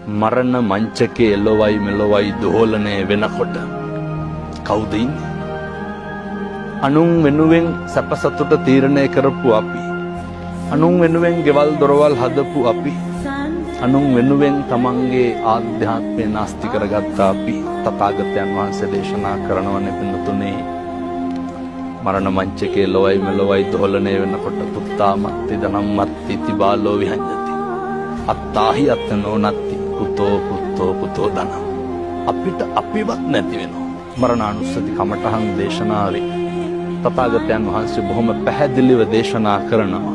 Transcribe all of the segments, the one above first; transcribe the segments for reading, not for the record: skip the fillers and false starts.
මරණ මංචකේ එළවයි මෙලොවයි දෝලණය වෙනකොට කවුද ඉන්නේ? අනුන් වෙනුවෙන් සැප සතුට තීරණය කරපු අපි, අනුන් වෙනුවෙන් ගෙවල් දොරවල් හදපු අපි, අනුන් වෙනුවෙන් තමන්ගේ ආධ්‍යාත්මය නාස්ති කරගත්ත අපි තථාගතයන් වහන්සේ දේශනා කරනවනේ පින්නතුනේ, මරණ මංචකේ එළවයි මෙලොවයි දෝලණය වෙනකොට පුත්තාමත්ති ධනම්මත්ති තිබාලෝ විහඤ්ඤති අත්තාහි අත්තනෝ නත්ති පුතෝ ධන. අපිට අපිවත් නැති වෙනවා. මරණානුස්සති කමඨහන් දේශනාවේ තථාගතයන් වහන්සේ බොහොම පැහැදිලිව දේශනා කරනවා.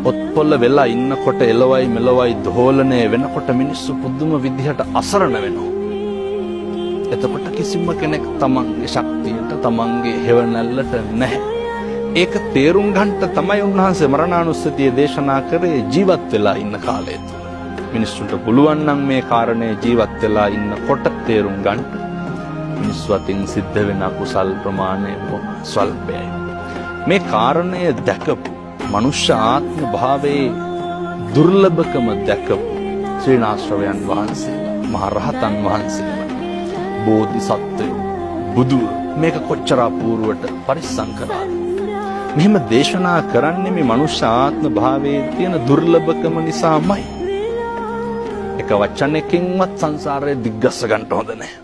ඔත්පොල්ල වෙලා ඉන්නකොට එළවයි මෙලොවයි දෝලණය වෙනකොට මිනිස්සු පුදුම විදිහට අසරණ වෙනවා. එතකොට කිසිම කෙනෙක් තමන්ගේ ශක්තියට තමන්ගේ හේවණල්ලට නැහැ. ඒක තේරුම් ගන්නට තමයි උන්වහන්සේ මරණානුස්සතිය දේශනා කරේ ජීවත් වෙලා ඉන්න කාලය තුල. මිනිස්සුන්ට පුළුවන් නම් මේ කාරණේ ජීවත් වෙලා ඉන්නකොට තේරුම් ගන්න. මිනිස්සු අතින් සිද්ධ වෙන අකුසල් ප්‍රමාණය ස්වල්පයි. මේ කාරණය දැකපු මනුෂ්‍ය ආත්ම භාවයේ දුර්ලභකම දැකපු ශ්‍රීනාශ්‍රවයන් වහන්සේලා, මහ රහතන් වහන්සේලා, බෝධිසත්වයෝ, බුදු මේක කොච්චර අපූර්වට පරිස්සම් කරාද? මෙහෙම දේශනා කරන්නේ මේ මනුෂ්‍ය ආත්ම භාවයේ තියෙන දුර්ලභකම නිසාමයි. එක වචනයකින්වත් සංසාරය දිග්ගස්ස ගන්න හොඳ නැහැ.